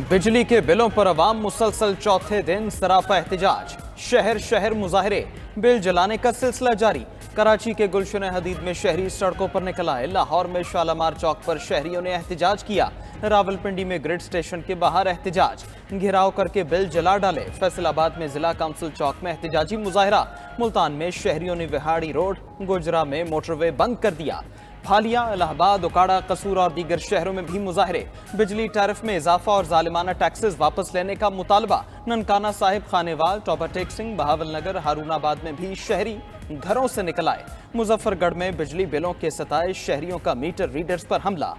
बिजली के बिलों पर अवाम मुसलसल चौथे दिन सरापा एहतजाज। शहर शहर मुजाहरे, बिल जलाने का सिलसिला जारी। कराची के गुलशन हदीद में शहरी सड़कों पर निकल आए। लाहौर में शालामार चौक पर शहरियों ने एहतजाज किया। रावलपिंडी में ग्रिड स्टेशन के बाहर एहतजाज, घेराव करके बिल जला डाले। फैसलाबाद में जिला काउंसिल चौक में एहतजाजी मुजाहरा। मुल्तान में शहरियों ने विहाड़ी रोड, गुजरा में मोटरवे बंद कर दिया। भालिया, इलाहाबाद, उकाड़ा, कसूर और दीगर शहरों में भी मुजाहरे। बिजली टैरिफ में इजाफा और जालिमाना टैक्सेस वापस लेने का मुतालबा। ननकाना साहिब, खानेवाल, टॉपर टेक सिंह, बहावलनगर, हारूनाबाद में भी शहरी घरों से निकल आए। मुजफ्फरगढ़ में बिजली बिलों के सताए शहरियों का मीटर रीडर्स पर हमला।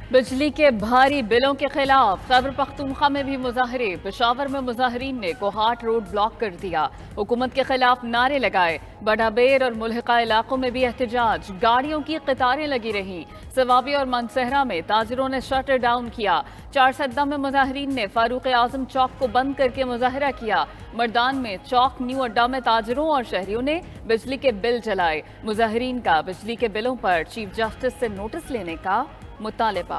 बिजली के भारी बिलों के खिलाफ खैबर पख्तूनख्वा में भी मुजाहरे। पेशावर में मुजाहरीन ने कोहाट रोड ब्लॉक कर दिया। हुकूमत के खिलाफ नारे लगाए। बड़ाबेर और मुल्हिका इलाकों में भी एहतजाज, गाड़ियों की कतारें लगी रहीं। सवाबी और मनसहरा में ताजरों ने शटर डाउन किया। चारसद्दा में मुजाहरीन ने फारूक आजम चौक को बंद करके मुजाहरा किया। मर्दान में चौक न्यू अड्डा में ताजरों और शहरियों ने बिजली के बिल जलाए। मुजाहरीन का बिजली के बिलों पर चीफ जस्टिस से नोटिस लेने का मुतालबा।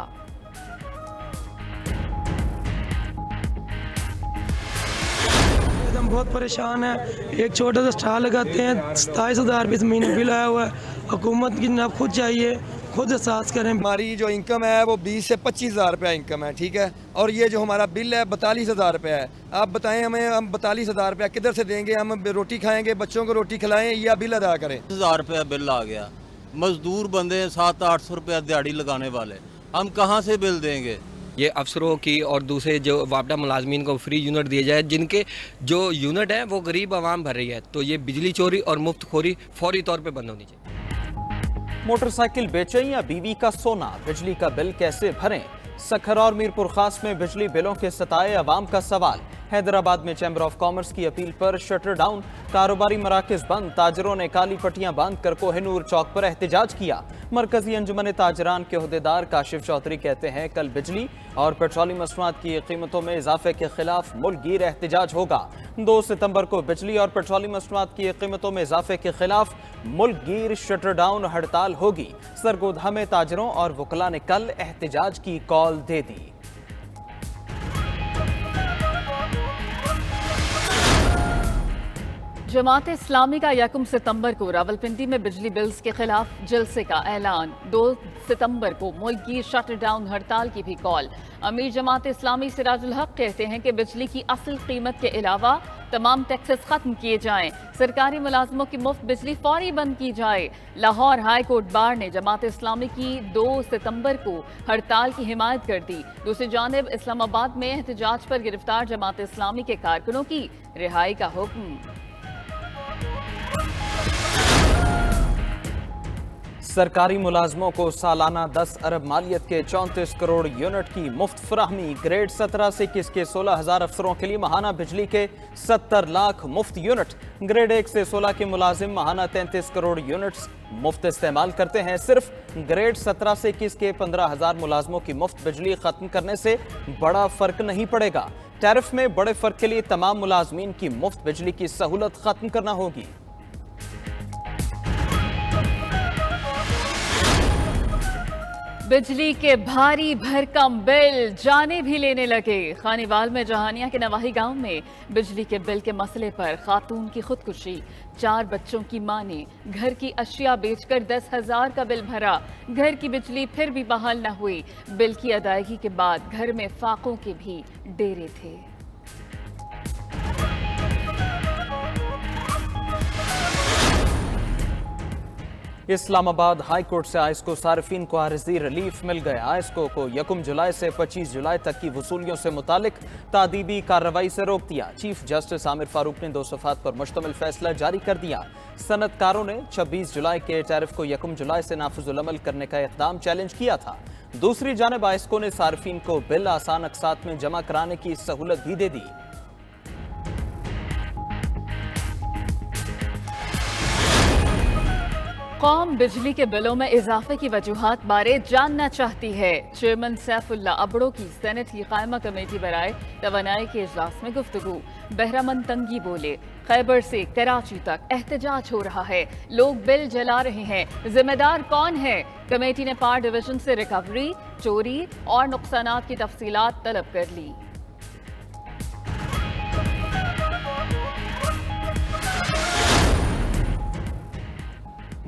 हम बहुत परेशान हैं। एक छोटा सा स्टार लगाते हैं, 27,000 रुपये महीने बिल आया हुआ है। हुकूमत की जनाब खुद चाहिए, खुद एहसास करें। हमारी जो इनकम है वो 20 से 25,000 रुपया इनकम है, ठीक है। और ये जो हमारा बिल है 42,000 रुपया है। आप बताएं हमें, हम 42,000 रुपया किधर से देंगे? हम रोटी खाएंगे, बच्चों को रोटी खिलाएं या बिल अदा करें? 1000 रुपया बिल आ गया। मजदूर बंदे हैं 700-800 रुपया दिहाड़ी लगाने वाले, हम कहाँ से बिल देंगे? ये अफसरों की और दूसरे जो वापडा मुलाजमीन को फ्री यूनिट दिए जाए, जिनके जो यूनिट है वो गरीब आवाम भर रही है। तो ये बिजली चोरी और मुफ्त खोरी फौरी तौर पे बंद होनी चाहिए। मोटरसाइकिल बेचें या बीवी का सोना, बिजली का बिल कैसे भरें? सखर और मीरपुर खास में बिजली बिलों के सताए अवाम का सवाल। हैदराबाद में चैम्बर ऑफ कॉमर्स की अपील पर शटर डाउन, कारोबारी मराकज बंद। ताजरों ने काली पट्टियां बांध कर कोहिनूर चौक पर एहतजाज किया। मरकजी अंजुमन ताजरान के अहदेदार काशिफ चौधरी कहते हैं कल बिजली और पेट्रोलियम मसनूआत की कीमतों में इजाफे के खिलाफ मुल्कगीर एहतजाज होगा। 2 सितंबर को बिजली और पेट्रोलियम मसनूआत की कीमतों में इजाफे के खिलाफ मुल्कगीर शटर डाउन हड़ताल होगी। सरगोधा में ताजरों और वकला ने कल एहतजाज की कॉल दे दी। जमात इस्लामी का 1 सितंबर को रावलपिंडी में बिजली बिल्स के खिलाफ जलसे का ऐलान। 2 सितंबर को मुल्की शटर डाउन हड़ताल की भी कॉल। अमीर जमात इस्लामी सिराजुल हक कहते हैं कि बिजली की असल कीमत के अलावा तमाम टैक्सेस खत्म किए जाएं। सरकारी मुलाजमों की मुफ्त बिजली फौरी बंद की जाए। लाहौर हाई कोर्ट बार ने जमात इस्लामी की 2 सितंबर को हड़ताल की हिमायत कर दी। दूसरी जानिब इस्लामाबाद में एहतजाज पर गिरफ्तार जमात इस्लामी के कारकुनों की रिहाई का हुक्म। सरकारी मुलाजमों को सालाना 10 अरब मालियत के 34 करोड़ यूनिट की मुफ्त फराहमी। ग्रेड 17 से 21 के 16,000 अफसरों के लिए माहाना बिजली के 70 लाख मुफ्त यूनिट। ग्रेड 1 से 16 के मुलाजिम माहाना 33 करोड़ यूनिट्स मुफ्त इस्तेमाल करते हैं। सिर्फ ग्रेड 17 से 21 के 15,000 मुलाजमों की मुफ्त बिजली खत्म करने से बड़ा फर्क नहीं पड़ेगा। टैरिफ में बड़े फर्क के लिए तमाम मुलाजमीन की मुफ्त बिजली की सहूलत खत्म करना होगी। बिजली के भारी भरकम बिल जाने भी लेने लगे। खानीवाल में जहानिया के नवाही गांव में बिजली के बिल के मसले पर खातून की खुदकुशी। 4 बच्चों की मां ने घर की अशिया बेचकर 10,000 का बिल भरा। घर की बिजली फिर भी बहाल न हुई। बिल की अदायगी के बाद घर में फाकों के भी डेरे थे। इस्लामाबाद हाई कोर्ट से आयस्को सार्फिन को आरजी रिलीफ मिल गया। आयस्को को 1 जुलाई से 25 जुलाई तक की वसूलियों से मुतालिक तादीबी कार्रवाई से रोक दिया। चीफ जस्टिस आमिर फारूक ने 2 सफ़ात पर मुश्तमिल फैसला जारी कर दिया। सनतकारों ने 26 जुलाई के टैरिफ को 1 जुलाई से नाफिजुल अमल करने का इक़दाम चैलेंज किया था। दूसरी जानिब आयस्को ने सार्फिन को बिल आसान अक़सात में जमा कराने की सहूलत भी दे दी। कौम बिजली के बिलों में इजाफे की वजूहात बारे जानना चाहती है। चेयरमैन सैफुल्ला अबड़ो की सेनेट की कायमा कमेटी बराए तवानाई के इजलास में गुफ्तगू। बहरामंद तंगी बोले, खैबर से कराची तक एहतजाज हो रहा है, लोग बिल जला रहे हैं, जिम्मेदार कौन है? कमेटी ने पार डिवीजन से रिकवरी, चोरी और नुकसानात की तफसीलात तलब कर ली।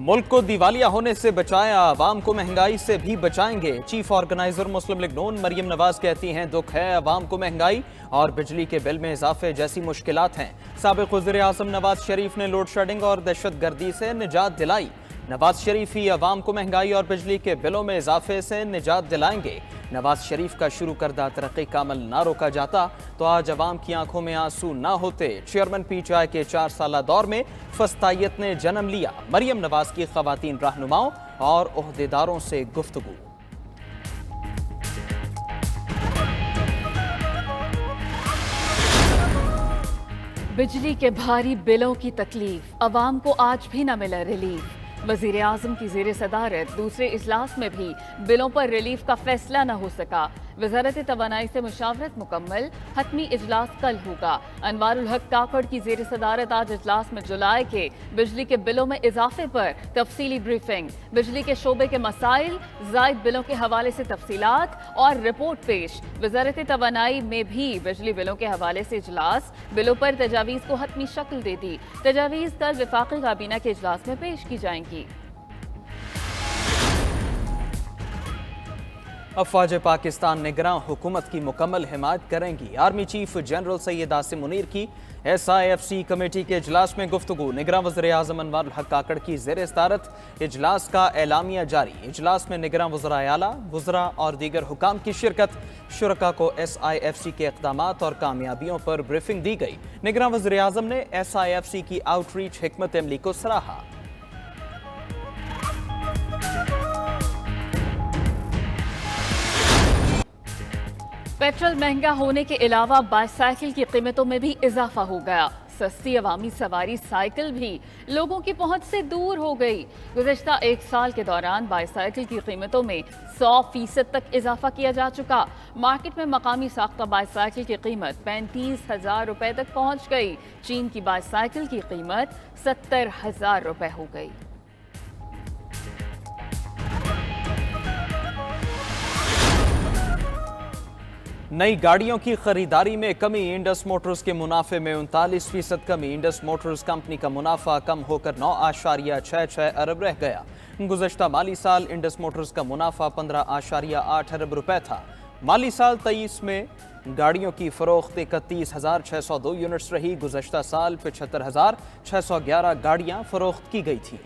मुल्क को दिवालिया होने से बचाया, आवाम को महंगाई से भी बचाएंगे। चीफ ऑर्गेनाइजर मुस्लिम लीग नून मरियम नवाज कहती हैं, दुख है आवाम को महंगाई और बिजली के बिल में इजाफे जैसी मुश्किलात हैं। साबिक वज़ीर आज़म नवाज शरीफ ने लोड शेडिंग और दहशतगर्दी से निजात दिलाई। नवाज शरीफ ही आवाम को महंगाई और बिजली के बिलों में इजाफे से निजात दिलाएंगे। नवाज शरीफ का शुरू करदा तरक्की का अमल ना रोका जाता तो आज अवाम की आंखों में आंसू ना होते। चेयरमैन पीटीआई के 4 साला दौर में फस्तायत ने जन्म लिया। मरियम नवाज की खवातीन रहनुमाओं और ओहदेदारों से गुफ्तगू। बिजली के भारी बिलों की तकलीफ, अवाम को आज भी न मिला रिलीफ। वजीर आजम की जेर सदारत दूसरे इजलास में भी बिलों पर रिलीफ का फैसला न हो सका। वजारत तवानाई से मुशावरत मुकम्मल, हतमी इजलास कल होगा। अनवारुल हक काकड़ की जेर सदारत आज इजलास में जुलाई के बिजली के बिलों में इजाफे पर तफसीली ब्रीफिंग, बिजली के शोबे के मसाइल, जायद बिलों के हवाले से तफसीलात और रिपोर्ट पेश। वजारत तवानाई में भी बिजली बिलों के हवाले से इजलास, बिलों पर तजावीज़ को हतमी शक्ल दे दी। तजावीज़ कल वफाकी काबीना के इजलास में पेश की जाएंगी। अफवाज पाकिस्तान निगरान हुकूमत की मुकम्मल हिमायत करेंगी। Army chief general Syed Asim Munir की SIFC कमेटी के इजलास में गुफ्तगू। निगरान वज़ीर आज़म अनवारुल हक काकड़ की ज़ेर सदारत इजलास का एलामिया जारी। इजलास में निगरान वज़राए आला, वज़रा और दीगर हुकाम की शिरकत। शुरका को SIFC के इक़दामात और कामयाबियों पर ब्रीफिंग दी गई। निगरान वज़ीर आज़म ने SIFC की आउटरीच हिकमत अमली को सराहा। पेट्रोल महंगा होने के अलावा बाइसाइकिल की कीमतों में भी इजाफा हो गया। सस्ती अवामी सवारी साइकिल भी लोगों की पहुंच से दूर हो गई। गुज़श्ता 1 साल के दौरान बाइसाइकिल की कीमतों में 100% तक इजाफा किया जा चुका। मार्केट में मकामी साख्ता बाइसाइकिल की कीमत 35,000 रुपए तक पहुंच गई। चीन की बाइसाइकिल की कीमत 70,000 रुपए हो गई। नई गाड़ियों की खरीदारी में कमी, इंडस मोटर्स के मुनाफे में 39% कमी। इंडस मोटर्स कंपनी का मुनाफा कम होकर 9.66 अरब रह गया। गुज़श्ता माली साल इंडस मोटर्स का मुनाफा 15.8 अरब रुपए था। माली साल 23 में गाड़ियों की फरोख्त 31,602 यूनिट्स रही। गुज़श्ता साल 75,611 गाड़ियां फरोख्त की गई थी।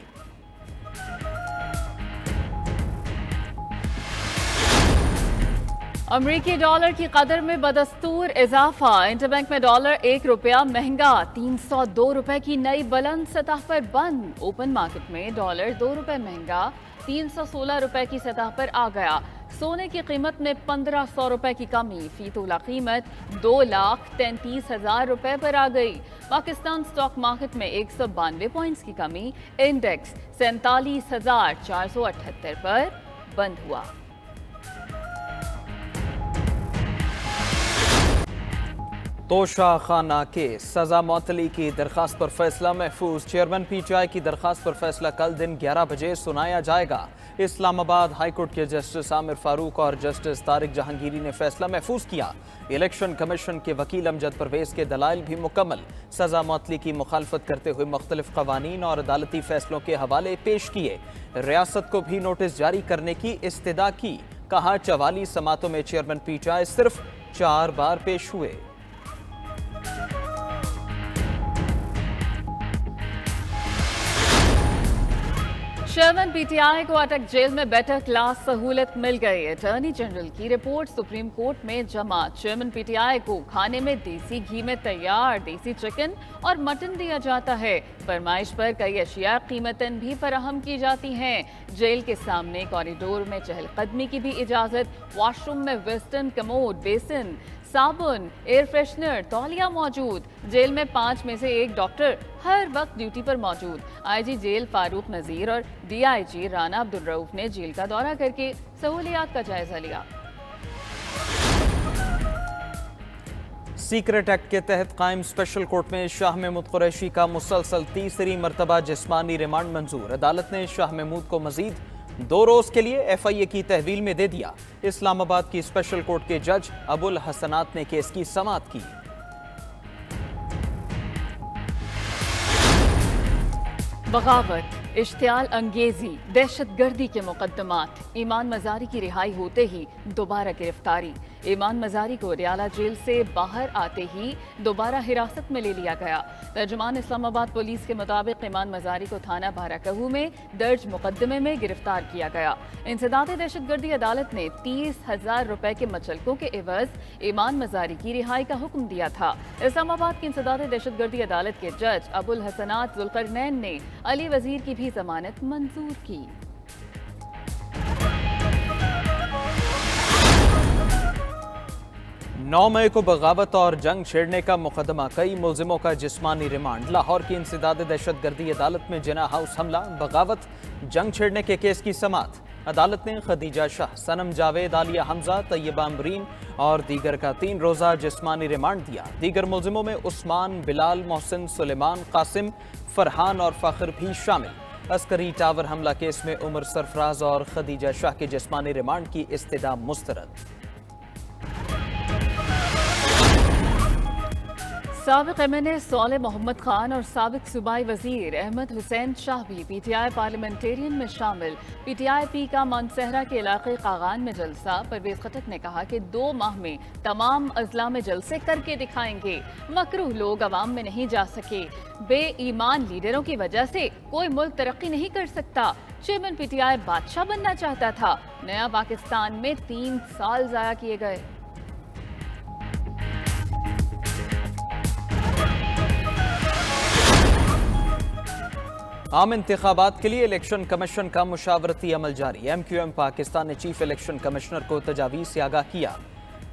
अमरीकी डॉलर की कदर में बदस्तूर इजाफा। इंटरबैंक में डॉलर 1 रुपया महंगा, 302 रुपए की नई बुलंद सतह पर बंद। ओपन मार्केट में डॉलर 2 रुपए महंगा, 316 रुपए की सतह पर आ गया। सोने की कीमत में 1500 रुपए की कमी, फी तोला कीमत 2,33,000 रुपए पर आ गई। पाकिस्तान स्टॉक मार्केट में 192 पॉइंट्स की कमी, इंडेक्स 47,478 पर बंद हुआ। तोशा खाना के सजा मुअत्तली की दरखास्त पर फैसला महफूज। चेयरमैन पीटीआई की दरखास्त पर फैसला कल दिन 11 बजे सुनाया जाएगा। इस्लामाबाद हाई कोर्ट के जस्टिस आमिर फारूक और जस्टिस तारिक जहांगीरी ने फैसला महफूज किया। इलेक्शन कमीशन के वकील अमजद परवेज के दलाइल भी मुकम्मल। सजा मुअत्तली की मुखालफत करते हुए मुख्तलिफ कवानीन और अदालती फैसलों के हवाले पेश किए। रियासत को भी नोटिस जारी करने की इस्तदा की। कहा 44 समातों में चेयरमैन पीटीआई सिर्फ 4 बार पेश हुए। चेयरमैन पीटीआई को अटक जेल में बेटर क्लास सहूलत मिल गई। अटॉर्नी जनरल की रिपोर्ट सुप्रीम कोर्ट में जमा। चेयरमैन पीटीआई को खाने में देसी घी में तैयार देसी चिकन और मटन दिया जाता है। फरमाइश पर कई अशिया कीमतन भी फराहम की जाती हैं। जेल के सामने कॉरिडोर में चहलकदमी की भी इजाजत। वॉशरूम में वेस्टर्न कमोड, बेसिन, साबुन, एयर फ्रेशनर, तौलिया मौजूद। जेल में 5 में से 1 डॉक्टर हर वक्त ड्यूटी पर मौजूद। आईजी जेल फारूक नजीर और डीआईजी राना अब्दुल रऊफ ने जेल का दौरा करके सहूलियात का जायजा लिया। सीक्रेट एक्ट के तहत कायम स्पेशल कोर्ट में शाह महमूद कुरैशी का मुसलसल तीसरी मरतबा जिस्मानी रिमांड मंजूर। अदालत ने शाह महमूद को मजीद 2 रोज के लिए FIA की तहवील में दे दिया। इस्लामाबाद की स्पेशल कोर्ट के जज अबुल हसनात ने केस की समाअत की। बगावत, इश्तियाल अंगेजी, दहशत गर्दी के मुकदमात। ईमान मजारी की रिहाई होते ही दोबारा गिरफ्तारी। ईमान मजारी को रियाला जेल से बाहर आते ही दोबारा हिरासत में ले लिया गया। तर्जुमान इस्लामाबाद पुलिस के मुताबिक ईमान मजारी को थाना बाराकहू में दर्ज मुकदमे में गिरफ्तार किया गया। इंसदाद दहशत गर्दी अदालत ने 30,000 रुपए के मचलकों के एवज ईमान मजारी की रिहाई का हुक्म दिया था। इस्लामाबाद की इंसदाद दहशत गर्दी अदालत के जज अबुल हसनात जुल्करनैन ने अली वजीर की भी जमानत मंजूर की। 9 मई को बगावत और जंग छेड़ने का मुकदमा, कई मुलजिमों का जिस्मानी रिमांड। लाहौर की इंसदाद दहशत गर्दी अदालत में जिना हाउस हमला, बगावत, जंग छेड़ने के केस की समाअत। अदालत ने खदीजा शाह, सनम जावेद, आलिया हमजा, तैयबा अमरीन और दीगर का 3 रोज़ा जिस्मानी रिमांड दिया। दीगर मुलजिमों में उस्मान, बिलाल, मोहसिन, सुलेमान, कासिम, फरहान और फ़ख्र भी शामिल। अस्करी टावर हमला केस में उमर सरफराज और खदीजा शाह के जिस्मानी रिमांड की इस्तदा मुस्तरद। साबिक MNA सौले मोहम्मद खान और साबिक सूबाई वजीर अहमद हुसैन शाह भी PTI पार्लियामेंटेरियन में शामिल। PTI P का मानसहरा के इलाके कागान में जलसा। परवेज खटक ने कहा कि 2 माह में तमाम अजला में जलसे करके दिखाएंगे। मकरूह लोग अवाम में नहीं जा सके। बेईमान लीडरों की वजह से कोई मुल्क तरक्की नहीं कर सकता। चेयरमैन PTI बादशाह बनना चाहता था। नया पाकिस्तान में 3 साल जाया किए गए। आम इंतखाबात के लिए इलेक्शन कमीशन का मुशावरती अमल जारी। MQM पाकिस्तान ने चीफ इलेक्शन कमिश्नर को तजावीज़ से आगाह किया।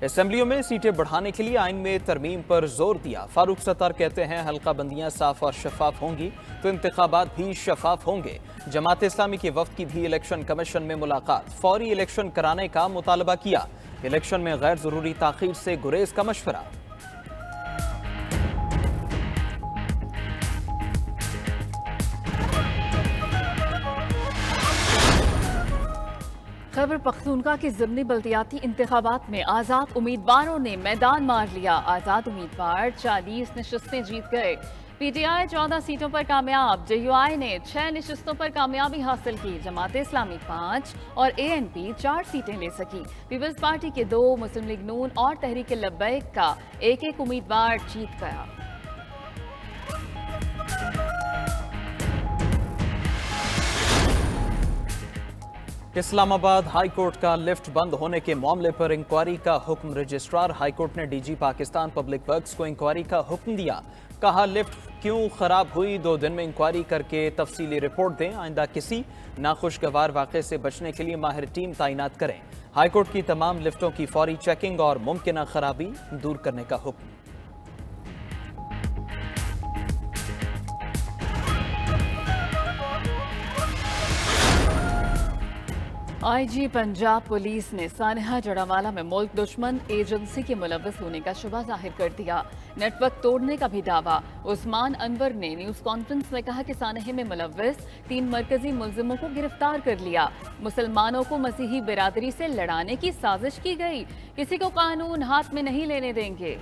असम्बलियों में सीटें बढ़ाने के लिए आइन में तरमीम पर जोर दिया। फारूक सत्तार कहते हैं हल्का बंदियां साफ और शफाफ होंगी तो इंतखाबात भी शफाफ होंगे। जमात इस्लामी के वफ्द की भी इलेक्शन कमीशन में मुलाकात, फौरी इलेक्शन कराने का मुतालबा किया। इलेक्शन में गैर जरूरी ताखीर से गुरेज का मशवरा। खैबर पख्तूनख्वा की ज़िमनी बल्दियाती इंतखाबात में आज़ाद उम्मीदवारों ने मैदान मार लिया। आज़ाद उम्मीदवार 40 नशस्तें जीत गए। PTI 14 सीटों पर कामयाब। JUI ने 6 नशस्तों पर कामयाबी हासिल की। जमात इस्लामी 5 और ANP 4 सीटें ले सकी। पीपल्स पार्टी के 2, मुस्लिम लीग नून और तहरीक लब्बैक का 1-1 उम्मीदवार जीत गया। इस्लामाबाद हाई कोर्ट का लिफ्ट बंद होने के मामले पर इंक्वायरी का हुक्म। रजिस्ट्रार हाई कोर्ट ने DG पाकिस्तान पब्लिक वर्क्स को इंक्वायरी का हुक्म दिया। कहा लिफ्ट क्यों खराब हुई 2 दिन में इंक्वायरी करके तफसीली रिपोर्ट दें। आइंदा किसी नाखुशगवार वाक़े से बचने के लिए माहिर टीम तैनात करें। हाई कोर्ट की तमाम लिफ्टों की फौरी चेकिंग और मुमकिन खराबी दूर करने का हुक्म। IG पंजाब पुलिस ने सानहा जड़ावाला में मुल्क दुश्मन एजेंसी के मुलव्वस होने का शुबा जाहिर कर दिया। नेटवर्क तोड़ने का भी दावा। उस्मान अनवर ने न्यूज़ कॉन्फ्रेंस में कहा कि सानहे में मुलव्वस 3 मरकजी मुलजिमों को गिरफ्तार कर लिया। मुसलमानों को मसीही बिरादरी से लड़ाने की साजिश की गई। किसी को कानून हाथ में नहीं लेने देंगे।